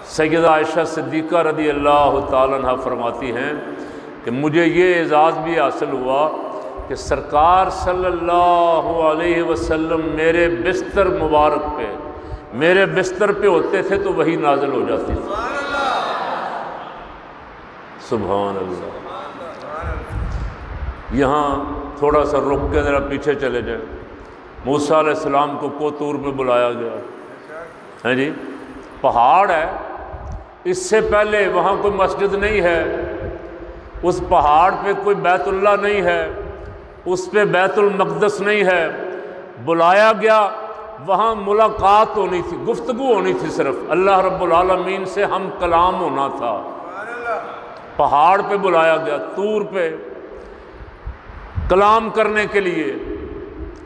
سیدہ عائشہ صدیقہ رضی اللہ تعالیٰ عنہ فرماتی ہیں کہ مجھے یہ اعزاز بھی حاصل ہوا کہ سرکار صلی اللہ علیہ وسلم میرے بستر مبارک پہ، میرے بستر پہ ہوتے تھے تو وہی نازل ہو جاتی تھی۔ سبحان اللہ۔ یہاں تھوڑا سا رک کے ذرا پیچھے چلے جائیں۔ موسیٰ علیہ السلام کو کوطور میں بلایا گیا ہے جی، پہاڑ ہے، اس سے پہلے وہاں کوئی مسجد نہیں ہے، اس پہاڑ پہ کوئی بیت اللہ نہیں ہے، اس پہ بیت المقدس نہیں ہے، بلایا گیا، وہاں ملاقات ہونی تھی، گفتگو ہونی تھی، صرف اللہ رب العالمین سے ہم کلام ہونا تھا۔ پہاڑ پہ بلایا گیا، طور پہ کلام کرنے کے لیے،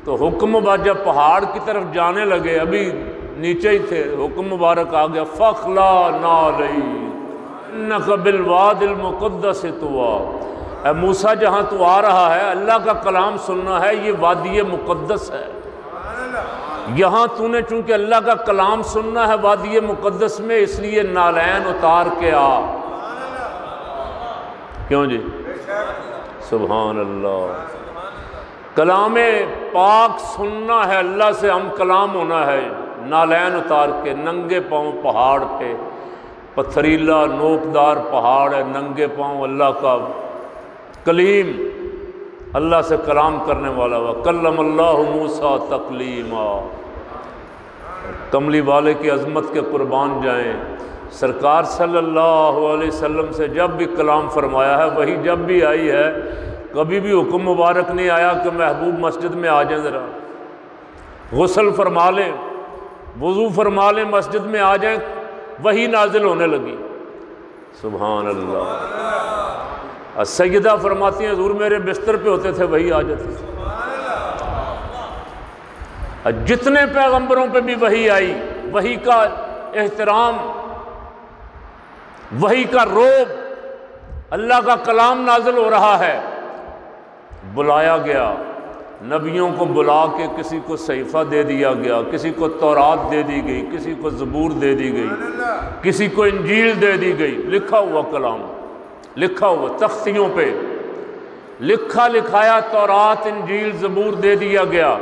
تو حکم جب پہاڑ کی طرف جانے لگے، ابھی نیچے ہی تھے، حکم مبارک آ گیا، فَخْلَعْ نَعْلَيْكَ إِنَّكَ بِالْوَادِ الْمُقَدَّسِ طُوًى۔ اے موسیٰ جہاں تو آ رہا ہے، اللہ کا کلام سننا ہے، یہ وادی مقدس ہے، یہاں تو نے چونکہ اللہ کا کلام سننا ہے وادی مقدس میں، اس لیے نالین اتار کے آ۔ کیوں جی؟ سبحان اللہ۔ کلام پاک سننا ہے، اللہ سے ہم کلام ہونا ہے، نالین اتار کے، ننگے پاؤں پہاڑ پہ، پتھریلا نوکدار پہاڑ ہے، ننگے پاؤں اللہ کا کلیم، اللہ سے کلام کرنے والا ہوا۔ کلم اللہ موسیٰ تکلیما۔ کملی والے کی عظمت کے قربان جائیں، سرکار صلی اللہ علیہ وسلم سے جب بھی کلام فرمایا ہے، وہی جب بھی آئی ہے، کبھی بھی حکم مبارک نہیں آیا کہ محبوب مسجد میں آ جائیں، ذرا غسل فرما لیں، وضو فرما لیں، مسجد میں آ جائیں، وہی نازل ہونے لگی۔ سبحان اللہ۔ سیدہ فرماتی ہیں حضور میرے بستر پہ ہوتے تھے، وہی آ جاتی تھی۔ جتنے پیغمبروں پہ بھی وہی آئی، وہی کا احترام، وہی کا روب، اللہ کا کلام نازل ہو رہا ہے، بلایا گیا، نبیوں کو بلا کے کسی کو صحیفہ دے دیا گیا، کسی کو تورات دے دی گئی، کسی کو زبور دے دی گئی، کسی کو انجیل دے دی گئی، لکھا ہوا کلام، لکھا ہوا تختیوں پہ لکھا لکھایا، تورات انجیل زبور دے دیا گیا۔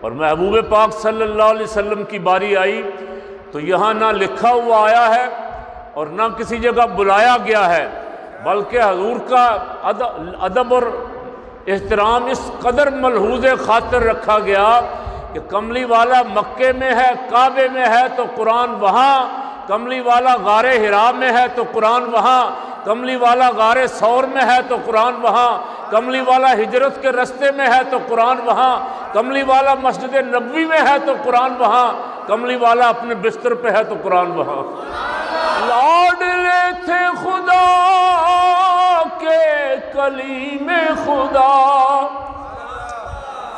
اور محبوب پاک صلی اللہ علیہ وسلم کی باری آئی تو یہاں نہ لکھا ہوا آیا ہے اور نہ کسی جگہ بلایا گیا ہے، بلکہ حضور کا ادب اور احترام اس قدر ملحوظ خاطر رکھا گیا کہ کملی والا مکے میں ہے، کعبے میں ہے تو قرآن وہاں، کملی والا غار حرا میں ہے تو قرآن وہاں، کملی والا غار ثور میں ہے تو قرآن وہاں، کملی والا ہجرت کے رستے میں ہے تو قرآن وہاں، کملی والا مسجد نبوی میں ہے تو قرآن وہاں، کملی والا اپنے بستر پہ ہے تو قرآن وہاں۔ لاڈلے تھے خدا کے کلیم خدا،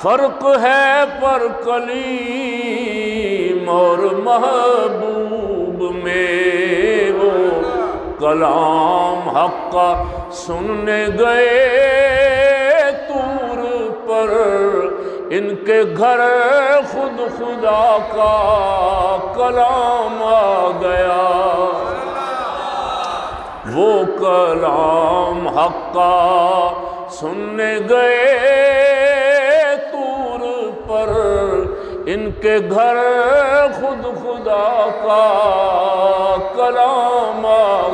فرق ہے پر کلیم اور محبوب میں، وہ کلام حق کا سننے گئے طور پر، ان کے گھر خود خدا کا کلام آ گیا، وہ کلام حق کا سننے گئے طور پر، ان کے گھر خود خدا کا کلام آ